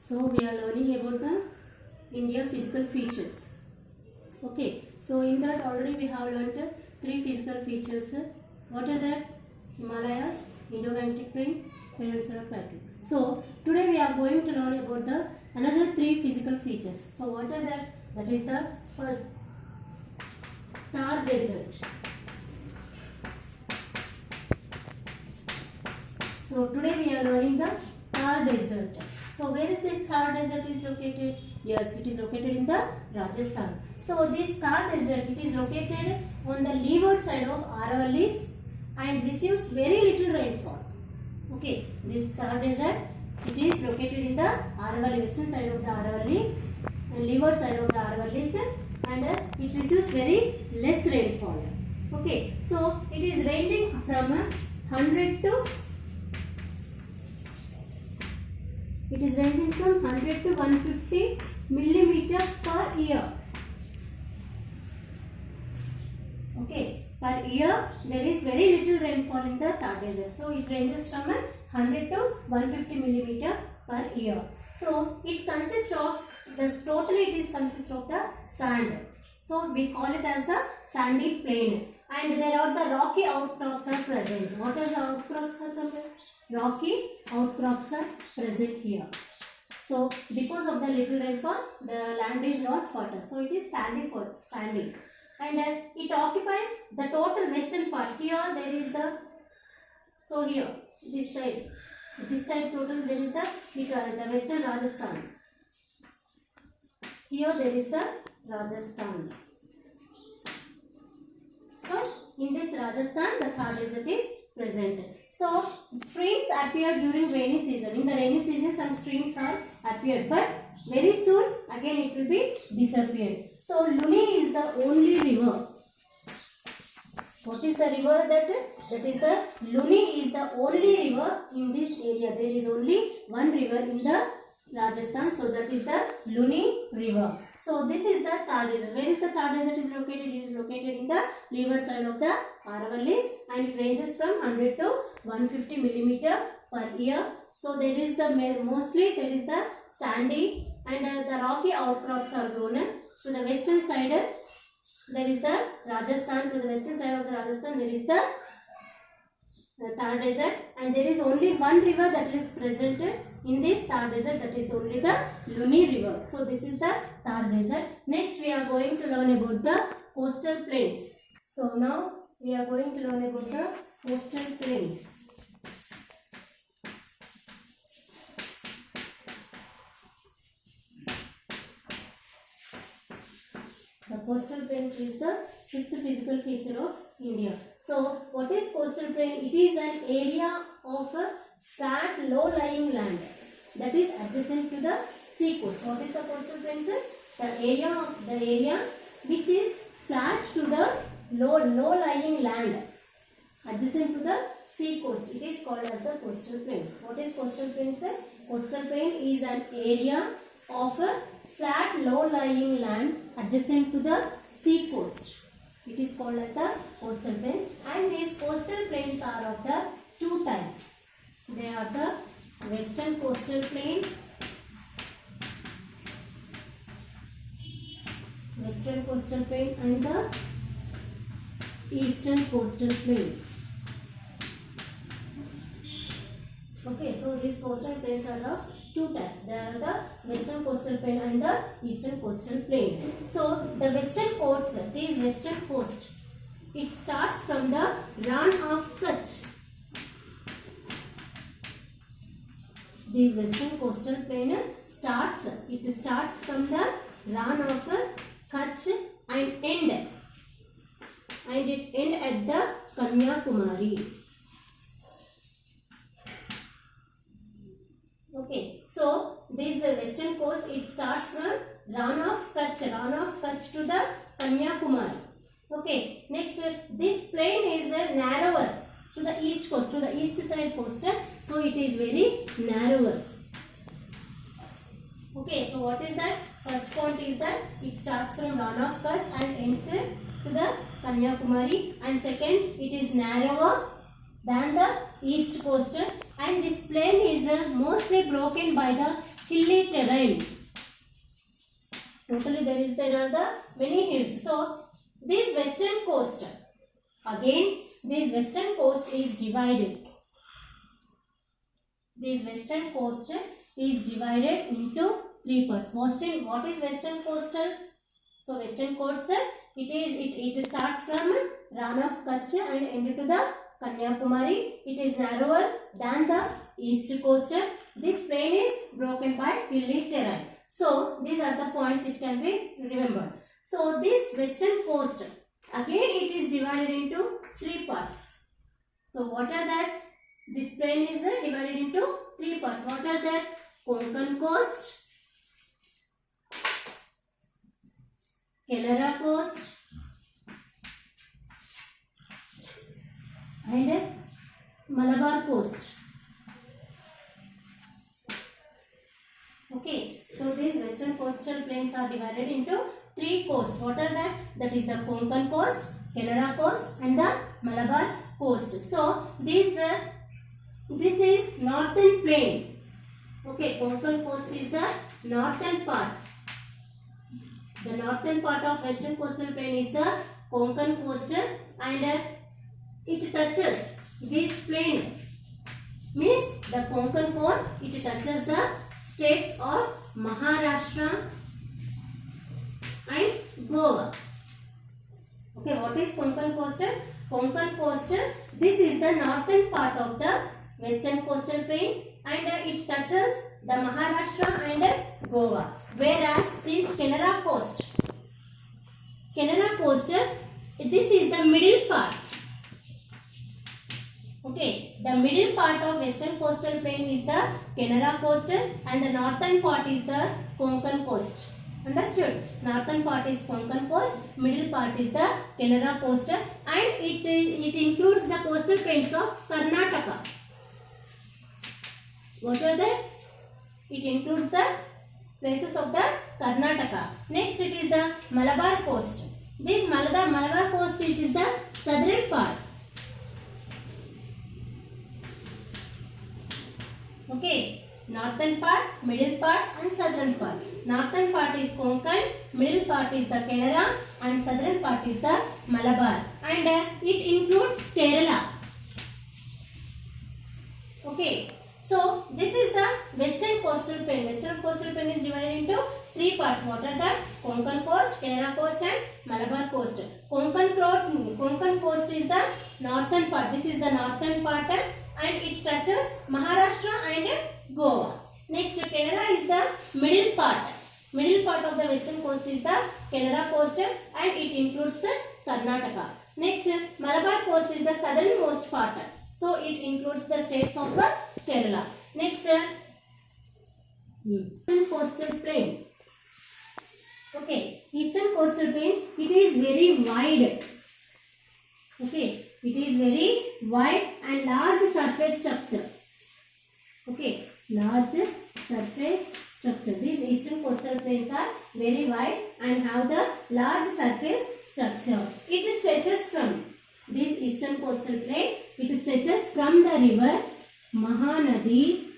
So we are learning about the India physical features. Okay, so in that already we have learnt three physical features. What are that? Himalayas, Indo-Gangetic Plain, Peninsula Plateau. So today we are going to learn about the another three physical features. So what are that? That is the first, Thar Desert. So today we are learning the Thar Desert. So where is this Thar Desert is located? Yes, it is located in the Rajasthan. So this Thar Desert, it is located on the leeward side of Aravallis and receives very little rainfall. Okay, this Thar Desert, it is located in the Aravalli, western side of the Aravalli and leeward side of the Aravallis, and it receives very less rainfall. Okay, so it is ranging from 100 to 150 millimeter per year. Okay, per year there is very little rainfall in the Thar Desert. So it ranges from 100 to 150 millimeter per year. So it consists of totally consists of the sand. So we call it as the sandy plain. And there are the rocky outcrops are present. What are the outcrops are present? Rocky outcrops are present here. So because of the little rainfall, the land is not fertile. So it is sandy. And it occupies the total western part. Here there is the, so here, this side total there is the western Rajasthan. Here there is the Rajasthan. So in this Rajasthan, the Thar Desert is present. So streams appear during rainy season. In the rainy season, some streams are appeared, but very soon again it will be disappeared. So Luni is the only river. What is the river that is the Luni is the only river in this area. There is only one river in the Rajasthan, so that is the Luni river. So this is the Thar Desert. Where is the Thar Desert is located? It is located in the leeward side of the Aravallis and it ranges from 100 to 150 millimeter per year. So there is the mostly there is the sandy and the rocky outcrops are grown. To the western side there is the Rajasthan. To the western side of the Rajasthan there is the Thar Desert, and there is only one river that is present in this Thar Desert, that is only the Luni river. So this is the Thar Desert. Next we are going to learn about the coastal plains. So now we are going to learn about the coastal plains. The coastal plains is the fifth physical feature of India. So, what is coastal plain? It is an area of a flat, low-lying land that is adjacent to the sea coast. What is the coastal plain, sir? The area which is flat to the low-lying land adjacent to the sea coast. It is called as the coastal plains. What is coastal plain, sir? Coastal plain is an area of a flat, low-lying land adjacent to the sea coast. It is called as the coastal plains, and these coastal plains are of the two types. They are the western coastal plain, and the eastern coastal plain. Okay, so these coastal plains are of two types. They are the western coastal plain and the eastern coastal plain. So the western coast, this western coast, it starts from the Rann of Kutch. This western coastal plain starts from the Rann of Kutch and it end at the Kanyakumari. Okay, so this western coast, it starts from Rann of Kutch to the Kanyakumari. Okay, next this plain is narrower to the east coast, to the east side coast. So it is very narrower. Okay, so what is that? First point is that it starts from Rann of Kutch and ends to the Kanyakumari, and second, it is narrower than the east coast, and this plain is mostly broken by the hilly terrain. Totally there are the many hills. So this western coast, again this western coast is divided. This western coast is divided into three parts. What is western coastal? So western coast, it starts from Ran of Kutch and end to the Kanyakumari. It is narrower than the east coast. This plain is broken by hilly terrain. So these are the points it can be remembered. So this western coast, again it is divided into three parts. So what are that? This plain is divided into three parts. What are that? Konkan coast, Canara coast, and Malabar coast. Okay, so these western coastal plains are divided into three coasts. What are that? That is the Konkan coast, Canara coast, and the Malabar coast. So this is northern plain. Okay, Konkan coast is the northern part. The northern part of western coastal plain is the Konkan coast, and it touches this plain. Means the Konkan cone, it touches the states of Maharashtra and Goa. Okay, what is Konkan coastal? Konkan coastal, this is the northern part of the western coastal plain, and it touches the Maharashtra and Goa. Whereas this Canara coast, this is the middle part. Okay, the middle part of western coastal plain is the Canara coast, and the northern part is the Konkan coast. Understood? Northern part is Konkan coast, middle part is the Canara coast, and it includes the coastal plains of Karnataka. What are that? It includes the places of the Karnataka. Next, it is the Malabar coast. This Malabar coast, it is the southern part. Okay, northern part, middle part, and southern part. Northern part is Konkan, middle part is the Canara, and southern part is the Malabar. And it includes Kerala. Okay, so this is the western coastal plain. Western coastal plain is divided into three parts. What are that? Konkan coast, Canara coast, and Malabar coast. Konkan coast is the northern part. This is the northern part, and it touches Maharashtra and Goa. Next, Canara is the middle part. Middle part of the western coast is the Canara coast, and it includes the Karnataka. Next, Malabar coast is the southernmost part. So it includes the states of the Kerala. Next, eastern coastal plain. Okay, eastern coastal plain, it is very wide. Okay, it is very wide and large surface structure. Okay, large surface structure. These eastern coastal plains are very wide and have the large surface structure. It stretches from this eastern coastal plain. It stretches from the river Mahanadi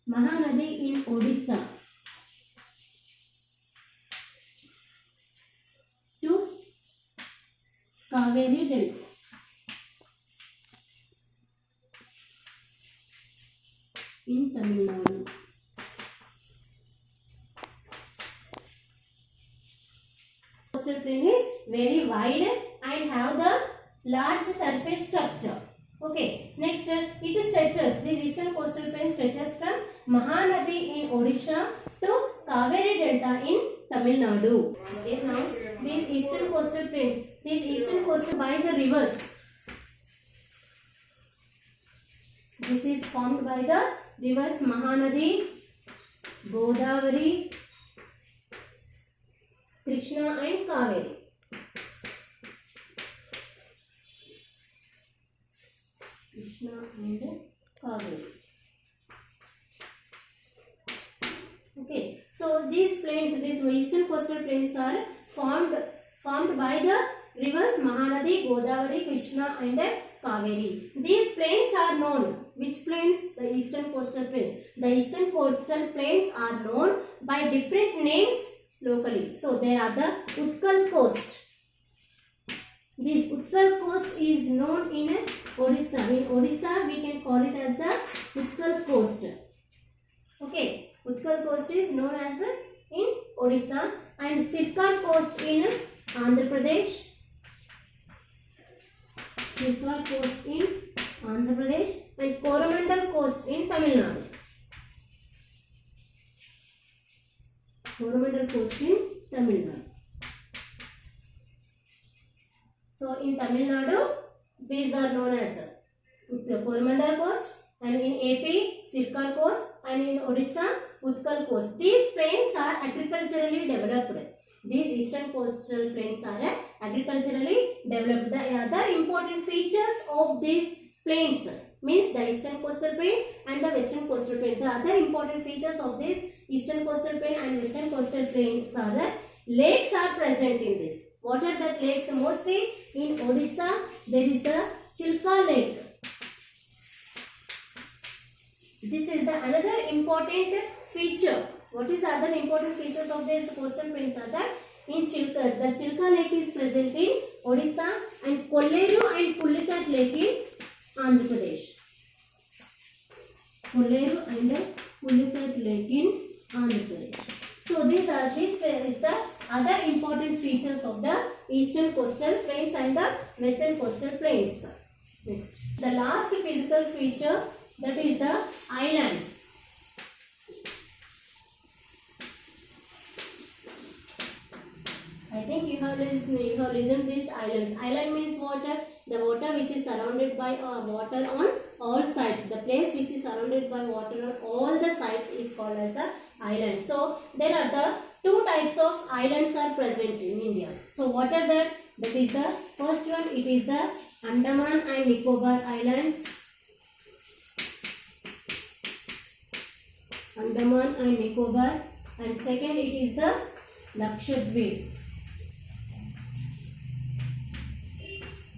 in Odisha to Kaveri Delta. In Tamil Nadu. Coastal plain is very wide and have the large surface structure. Okay, next it stretches. This eastern coastal plain stretches from Mahanadi in Odisha to Kaveri Delta in Tamil Nadu. Okay, now these eastern coastal plains, by the rivers. This is formed by the rivers Mahanadi, Godavari, Krishna and Kaveri. Krishna and Kaveri. Okay, so these plains, these eastern coastal plains are formed by the rivers Mahanadi, Godavari, Krishna and Kaveri. These plains are known Which plains? The eastern coastal plains. The eastern coastal plains are known by different names locally. So there are the Utkal coast. This Utkal coast is known in Odisha. In Odisha, we can call it as the Utkal coast. Okay, Utkal coast is known as in Odisha, and Sirkar coast in Andhra Pradesh. Sirkar coast in Andhra Pradesh, and Coromandel coast in Tamil Nadu. Coromandel coast in Tamil Nadu. So in Tamil Nadu, these are known as the Coromandel coast, and in AP, Sirkar coast, and in Odisha, Utkal coast. These plains are agriculturally developed. These eastern coastal plains are agriculturally developed. The other important features of these plains means the eastern coastal plain and the western coastal plain. The other important features of this eastern coastal plain and western coastal plains are that lakes are present in this. What are that lakes? Mostly in Odisha, there is the Chilka lake. This is the another important feature. What is the other important features of this coastal plains are that in Chilka, the Chilka lake is present in Odisha, and Kolleru and Pulicat lake in Andhra Pradesh. Kolleru and Pulicat lake in Andhra Pradesh. So this is the other important features of the eastern coastal plains and the western coastal plains. Next, the last physical feature, that is the islands. I think you have listened these islands. Island means water. The water which is surrounded by water on all sides. The place which is surrounded by water on all the sides is called as the island. So there are the two types of islands are present in India. So what are that? That is the first one. It is the Andaman and Nicobar Islands. Andaman and Nicobar, and second it is the Lakshadweep.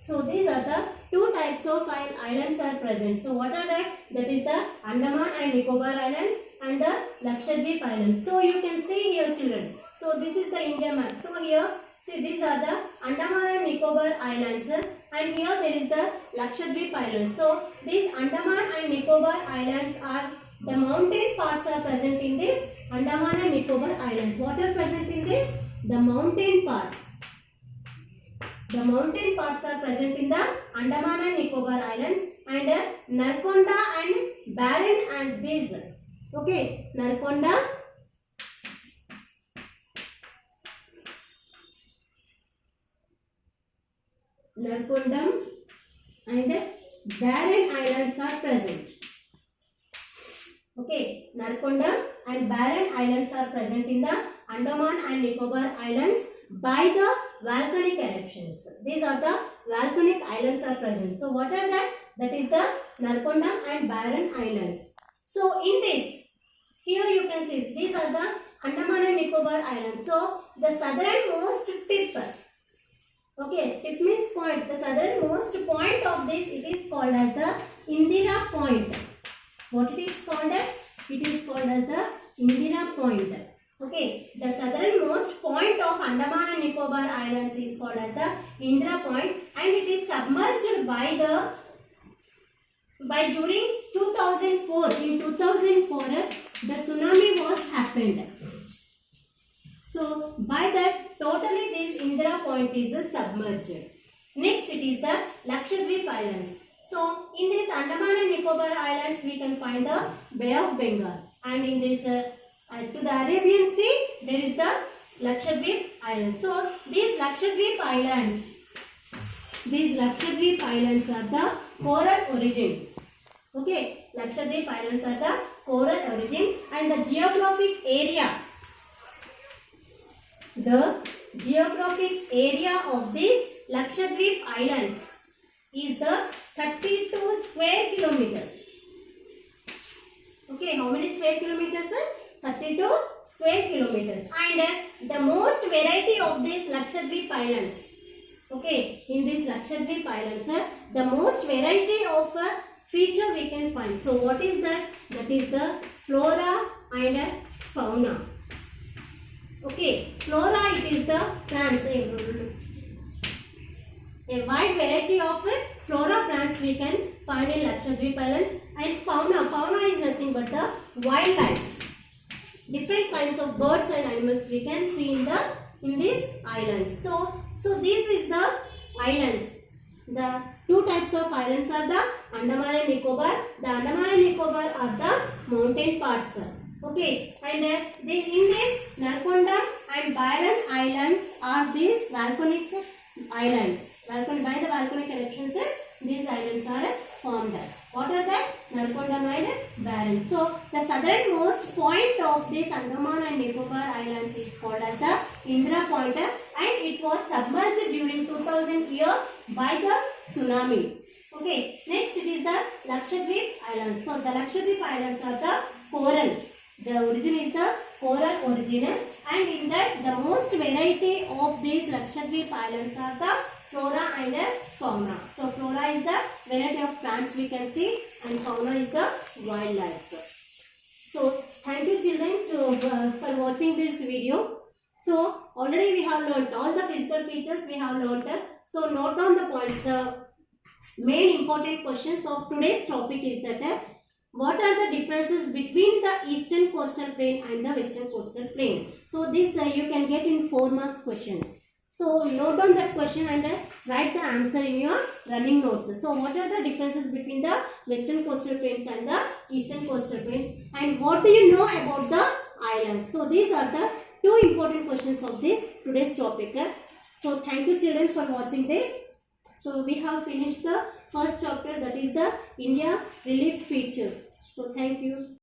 So these are the two types of islands are present. So what are that? That is the Andaman and Nicobar Islands and the Lakshadweep Islands. So you can see here, children. So this is the India map. So here, see, these are the Andaman and Nicobar Islands, and here there is the Lakshadweep Islands. So these Andaman and Nicobar Islands are the mountain parts are present in this Andaman and Nicobar Islands. What are present in this? The mountain parts. The mountain parts are present in the Andaman and Nicobar Islands, and Narkonda and Barren and these. Okay, Narkonda, Narkondam and Barren Islands are present. Okay, Narkondam and Barren Islands are present in the Andaman and Nicobar Islands by the volcanic eruptions. These are the volcanic islands are present. So what are that? That is the Narkondam and Barren Islands. So in this, here you can see these are the Andaman and Nicobar Islands. So the southernmost tip. Okay, tip means point. The southernmost point of this, it is called as the Indira Point. What it is called as? It is called as the Indira Point. Okay, the southernmost point of Andaman and Nicobar Islands is called as the Indira Point, and it is submerged by during 2004. In 2004, the tsunami was happened. So by that, totally this Indira Point is submerged. Next, it is the Lakshadweep Islands. So in this Andaman and Nicobar Islands, we can find the Bay of Bengal, and in this to the Arabian Sea, there is the Lakshadweep Islands. So these Lakshadweep Islands are the coral origin. Okay, Lakshadweep Islands are the coral origin, and the geographic area of these Lakshadweep Islands is the 32 square kilometers. Okay, how many square kilometers? 32 square kilometers. And the most variety of these Lakshadweep Islands. Okay, in these Lakshadweep Islands, the most variety of feature we can find. So what is that? That is the flora and fauna. Okay, flora, it is the plants, a wide variety of flora plants we can find in Lakshadweep Islands, and fauna is nothing but the wildlife. Different kinds of birds and animals we can see in these islands. So this is the islands. The two types of islands are the Andaman and Nicobar. The Andaman and Nicobar are the mountain parts. Okay, and in this Narkonda and Byron Islands are these volcanic islands. By the volcanic eruptions, these islands are formed. What are that? Narkonda and Byron. So the southernmost point of this Andaman and Nicobar Islands is called as the Indra Point, and it was submerged during 2000 years by the tsunami. Okay, next it is the Lakshadweep Islands. So the Lakshadweep Islands are the coral. The origin is the coral origin, and in that the most variety of these Lakshadweep Islands are the flora and fauna. So flora is the variety of plants we can see, and fauna is the wildlife. So thank you children for watching this video. So already we have learned all the physical features we have learned. So note down the points. The main important questions of today's topic is that what are the differences between the eastern coastal plain and the western coastal plain. So this you can get in 4 marks question. So note down that question and write the answer in your running notes. So what are the differences between the western coastal plains and the eastern coastal plains, and what do you know about the islands? So these are the 2 important questions of this today's topic. So thank you children for watching this. So we have finished the first chapter, that is the India relief features. So thank you.